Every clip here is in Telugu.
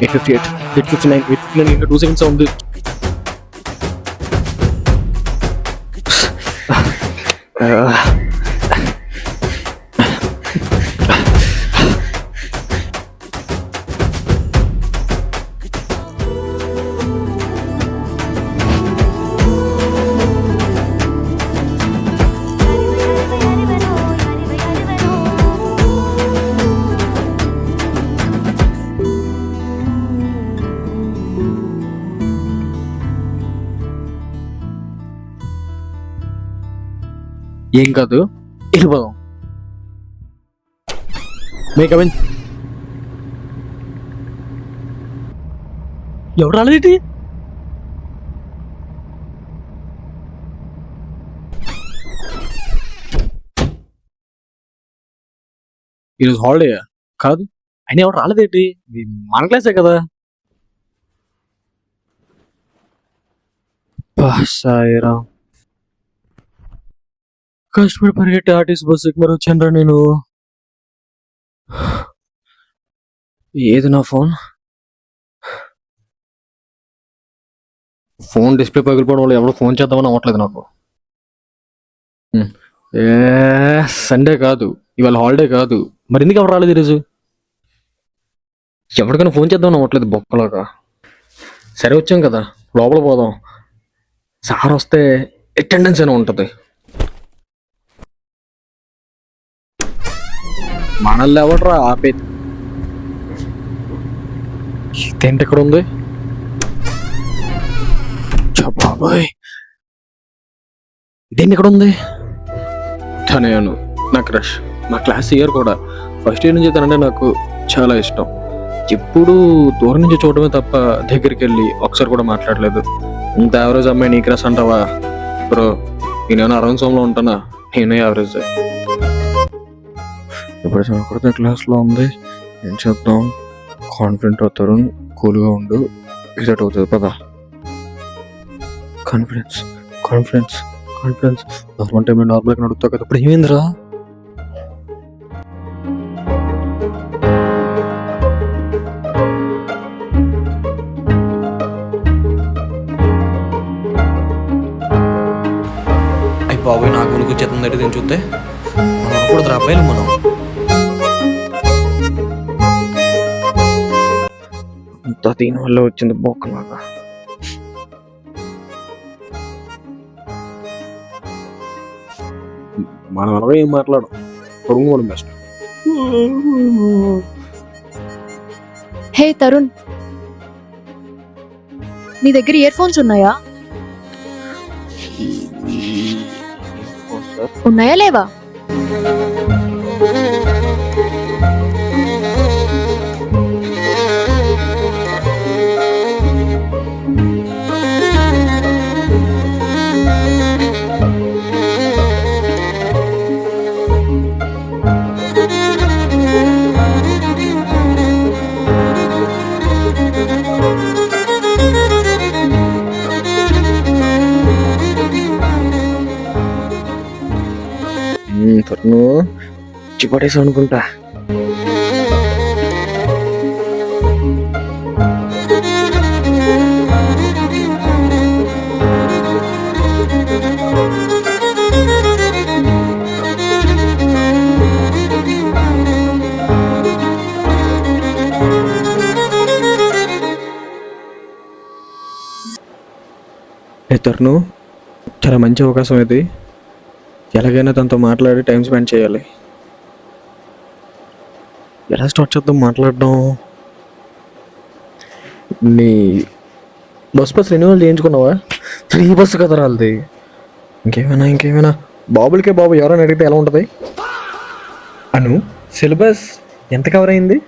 8:58, 8:59, 8:59 ఇంకా 2 seconds ఉంది. ఏం కాదు, వెళ్ళిపోదాం. మేకవిన్ ఎవరు రాలేదేంటి? ఈరోజు హాలిడే కాదు, అయినా ఎవరు రాలేదేంటి? ఇది మన క్లాసే కదా. సాయిరా, కష్టపడి పరిగెట్టి ఆర్టీసీ బస్సుకి మరి వచ్చానరా నేను. ఏది నా ఫోన్ డిస్ప్లే పగిలిపోవడం వల్ల ఎవరు ఫోన్ చేద్దామని అవ్వట్లేదు నాకు. ఏ సండే కాదు, ఇవాళ హాలిడే కాదు, మరి ఎందుకు ఎవరు రాలేదు ఈరోజు? ఎవరికైనా ఫోన్ చేద్దామని అవ్వట్లేదు బొక్కలాగా. సరే వచ్చాం కదా, లోపల పోదాం. సార్ వస్తే అటెండెన్స్ అయినా ఉంటుంది. మనల్ని ఎవడరా ఆపే? ఇదేంటి ఇక్కడ ఉంది? బాబాయ్, ఇదేంటి ఇక్కడ ఉంది? తనేను నా క్రష్, నా క్లాస్ ఇయర్ కూడా. ఫస్ట్ ఇయర్ నుంచి తనంటే నాకు చాలా ఇష్టం. ఎప్పుడు దూరం నుంచి చూడటమే తప్ప దగ్గరికి వెళ్ళి ఒకసారి కూడా మాట్లాడలేదు. ఇంత యావరేజ్ అమ్మాయి నీ క్రష్ అంటావా బ్రో? నేనేమైనా అరవై సోమ్లో ఉంటానా? నేనే యావరేజ్. ఇప్పుడు చదవకూడదు, క్లాస్లో ఉంది. ఏం చేద్దాం? కాన్ఫిడెంట్ అవుతారు, కూల్గా ఉండు, రిజల్ట్ అవుతుంది. పదా కాన్ఫిడెన్స్ కాన్ఫిడెన్స్ కాన్ఫిడెన్స్. నార్మల్ టైంలో నార్మల్గా నడుగుతావు కదా, ఇప్పుడు ఏమైందిరా? అయ్యి బాబాయ్, నాకు ముందుకు వచ్చేస్తుందంటే దీన్ని చూస్తే కూడా అబ్బాయిలు మనం. అంతా దీనివల్ల వచ్చింది బొక్కలాగా. మనం ఎవరో ఏం మాట్లాడం, పొరుగు కూడా బెస్ట్. హే తరుణ్, నీ దగ్గర ఇయర్ ఫోన్స్ ఉన్నాయా? ఉన్నాయా లేవా? తరుణు చిపడేసా అనుకుంటా. తరుణు, చాలా మంచి అవకాశం ఇది. ఎలాగైనా తనతో మాట్లాడి టైం స్పెండ్ చేయాలి. ఎలా స్టార్ట్ చేద్దాం మాట్లాడడం? నీ బస్ రెన్యువల్ చేయించుకున్నావా? ఫ్రీ బస్సు కదా రాలిది. ఇంకేమైనా బాబులకే బాబు ఎవరైనా అడిగితే ఎలా ఉంటుంది? అను, సిలబస్ ఎంత కవర్ అయింది?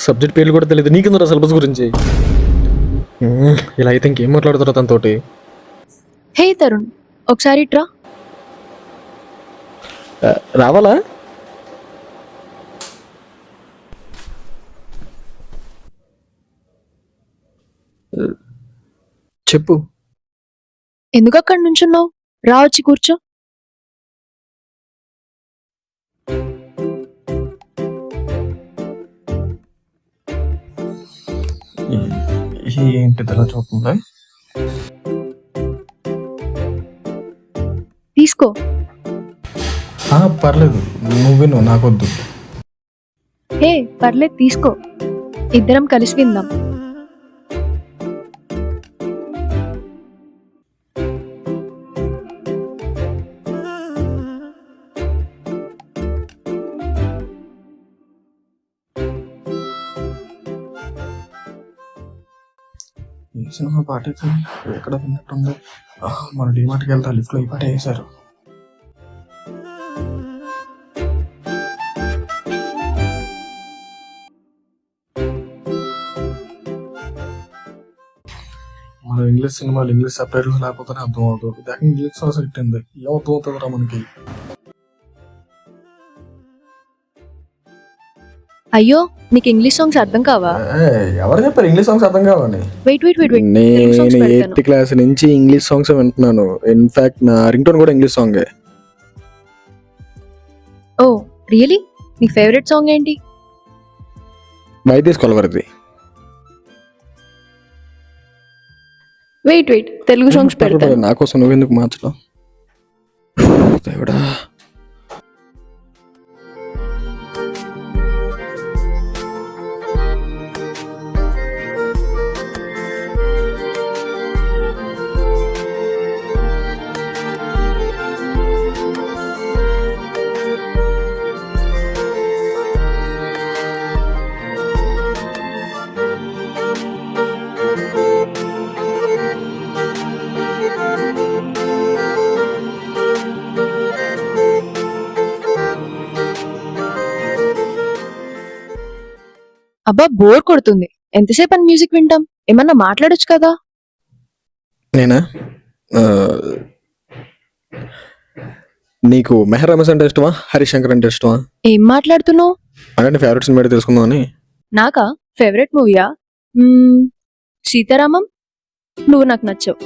సబ్జెక్ట్ పేర్లు కూడా తెలియదు నీకుందరా సిలబస్ గురించి? ఇలా అయితే ఇంకేం మాట్లాడుతారా తనతోటి? హే తరుణ్, ఒకసారి ట్రా. రావాలా? చెప్పు. ఎందుకు అక్కడి నుంచున్నావు? రా, వచ్చి కూర్చో. ఏంటి ఇలా చూస్తుంది? తీసుకో. పర్లేదు, నువ్వు నాకొద్దు. హే పర్లేదు తీసుకో, ఇద్దరం కలిసి విందాం. ఈ సినిమా పాట అయితే ఎక్కడ విన్నట్టుంది. మన డిమార్ట్కి వెళ్తా, లిఫ్ట్లో ఈ పాట వేసారు. మన ఇంగ్లీష్ సినిమాలు ఇంగ్లీష్ సపరేట్లో లేకపోతేనే అర్థం అవుతుంది. దాకా ఇంగ్లీష్ సాంగ్స్ పెట్టింది, ఏం అర్థం అవుతుందిరా మనకి? అయ్యో నీకు ఇంగ్లీష్ సాంగ్స్ అర్థం కావా? ఎవరు చెప్పారు ఇంగ్లీష్ సాంగ్స్ అర్థం కావని? వెయిట్ వెయిట్ వెయిట్ వెయిట్, నేను 8th క్లాస్ నుంచి ఇంగ్లీష్ సాంగ్స్ వింటున్నాను. ఇన్ఫాక్ట్ నా రింగ్ టోన్ కూడా ఇంగ్లీష్ సాంగే. Oh really? నీ ఫేవరెట్ సాంగ్ ఏంటి? Why this Kolaveri di. Wait wait, Telugu songs పెడతాను. నా కోసం నువ్వెందుకు మార్చడం దేవుడా? అబ్బా బోర్ కొడుతుంది, ఎంతసేపు అని మ్యూజిక్ వింటాం? ఏమన్నా మాట్లాడొచ్చు కదా. నేనా? నీకు మెహర్ రమేష్ అంటే ఇష్టమా, హరిశంకర్ అంటే ఇష్టమా? ఏం మాట్లాడుతున్నావు? అంటే ఫేవరెట్ సినిమా తెలుసుకుందామని. నాకా ఫేవరెట్ మూవీయా? సీతారామం. నువ్వు నాకు నచ్చావు.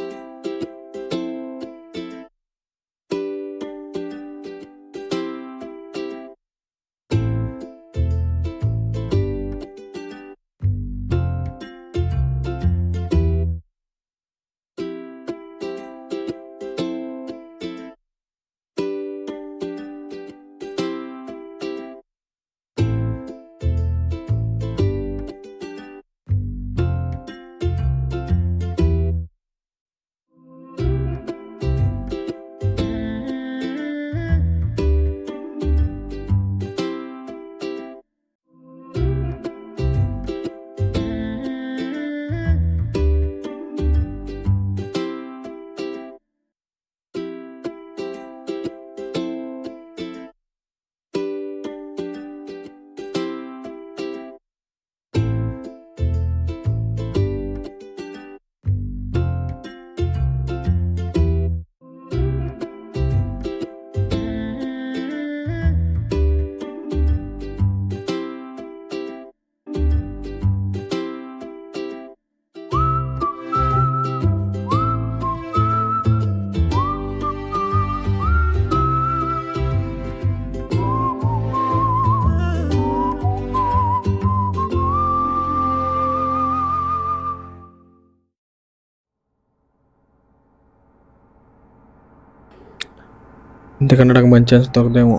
ఇంతకన్నా నాకు మంచి ఛాన్స్ దొరకదేమో.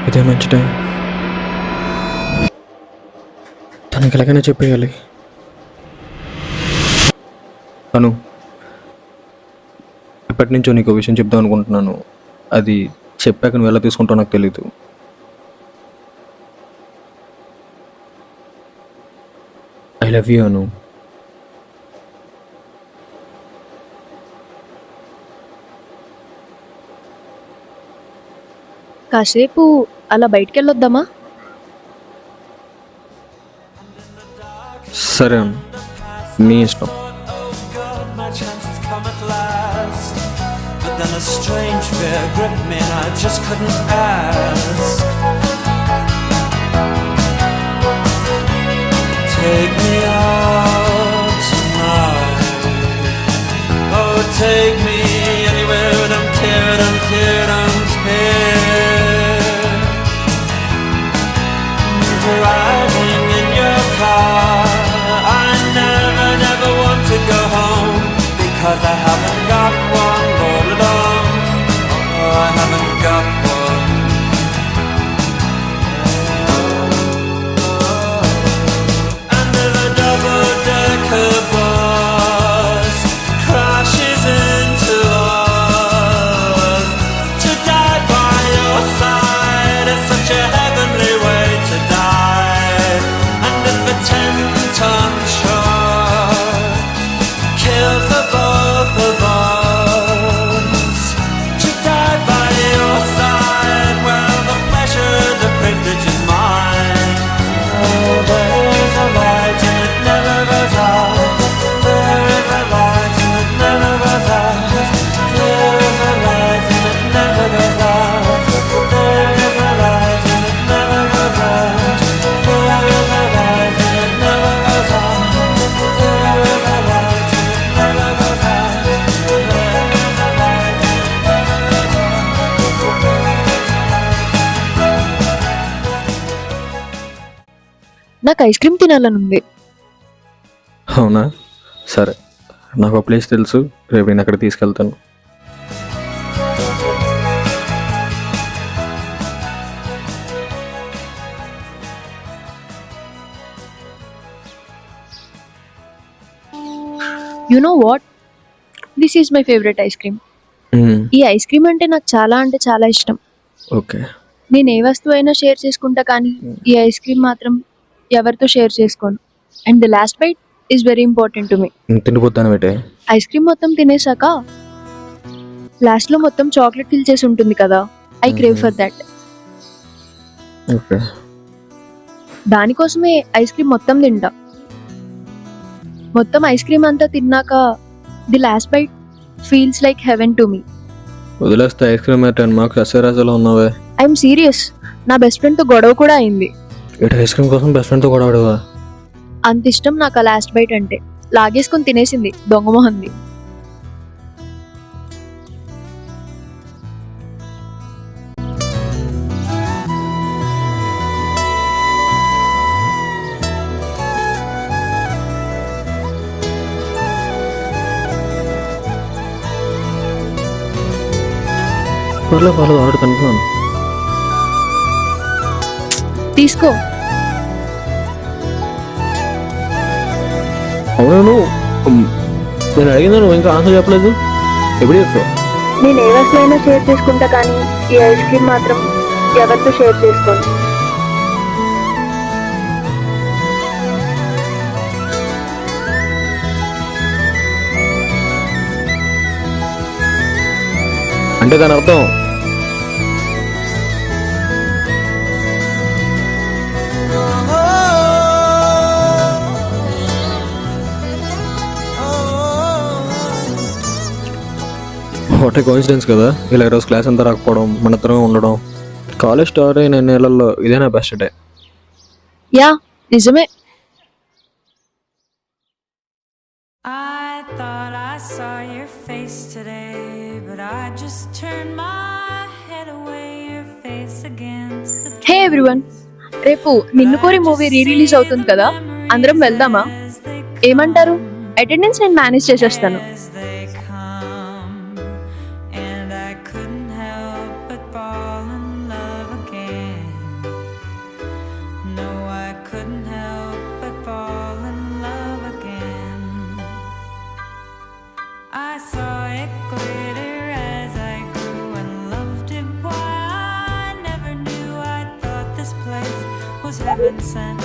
ఇదే మంచి టైం. తనకి ఎలాగైనా చెప్పేయాలి. తను ఎప్పటి నుంచో నీకు విషయం చెప్దాం అనుకుంటున్నాను. అది చెప్పాక నువ్వు ఎలా తీసుకుంటావు నాకు తెలీదు. ఐ లవ్ యూ అను. కాసేపు అలా బయటికి వెళ్ళొద్దామా? సరే అను, నీ ఇష్టం. Take me out tonight. Oh, take me anywhere. Don't care, don't care, don't care. 'cause I haven't got one. Dum-a-dum. Oh, I haven't got one. And if a double-decker bus crashes into us, to die by your side is such a heavenly way to die. And if a 10-ton truck kills the both of us, to die by your side, well, the pleasure, the privilege is mine. Oh, there is a light and it never goes out. There is a light and it never goes out. There is a light and it never goes out. There is a light and it never goes out. There is a light and it never goes out. There is a light and it never goes out. There is a light and it never goes out. నాకు ఐస్ క్రీమ్ తినాలనుంది. అవునా, సరే, నాకు ఒక ప్లేస్ తెలుసు, రేపు నేను అక్కడ తీసుకెళ్తాను. You know what, this is my favourite ice cream. ఈ ఐస్ క్రీమ్ అంటే నాకు అంటే చాలా ఇష్టం. ఓకే, నేను ఏ వస్తువు అయినా షేర్ చేసుకుంటా, కానీ ఈ ఐస్ క్రీమ్ మాత్రం ఎవరితో షేర్ చేసుకోను. And the last bite is very important to me. తిండిపోతాను బేటే. ఐస్ క్రీమ్ మొత్తం తినేసాక లాస్ట్ లో మొత్తం చాక్లెట్ ఫిల్ చేసి ఉంటుంది కదా, I crave for that. Okay, దానికోసమే ఐస్ క్రీమ్ మొత్తం తింటా. మొత్తం ఐస్ క్రీమ్ అంతా తిన్నాక the last bite feels like heaven to me. వదిలేస్తే ఐస్ క్రీమ్ 10 మార్క్స్ అసరాజలో ఉన్నావే. ఐఎమ్ సీరియస్, నా బెస్ట్ ఫ్రెండ్ తో గొడవ కూడా అయింది. ఇటు ఐస్ క్రీమ్ కోసం బెస్ట్ ఫ్రెండ్తో కూడా ఆడవా? అంత ఇష్టం నాకు ఆ లాస్ట్ బైట్ అంటే. లాగేసుకుని తినేసింది దొంగమొహంది. పర్లేదు ఆడు తింటున్నాను. తీసుకో. అవును, నేను అడిగిందా నువ్వు ఇంకా ఆన్సర్ చెప్పలేదు, ఎప్పుడు చెప్తావు? నేను ఏ వస్తువు అయినా షేర్ చేసుకుంటా, కానీ ఈ ఐస్ క్రీమ్ మాత్రం ఎవరితో షేర్ చేసుకోను. అంటే దాని అర్థం వాట్ ఏ కోఇన్సిడెన్స్ కదా, ఇలా ఈరోజు క్లాస్ అంతా రాకపోవడం, మన ఇద్దరం ఉండడం. కాలేజ్ స్టార్ట్ అయిన నెలల్లో ఇదే నా బెస్ట్ డే. యా, నిజమే. I thought I saw your face today, but I just turned my head away, your face against the hey everyone, రేపు నిన్ను కోరి మూవీ రిలీజ్ అవుతుంది కదా, అందరం వెళ్దామా? ఏమంటారు? అటెండెన్స్ నేను మేనేజ్ చేసేస్తాను. as they come, and I couldn't help but fall in love again. No, I couldn't help but fall in love again. I saw it glitter as I grew and loved it. Why I never knew. I thought this place was heaven sent.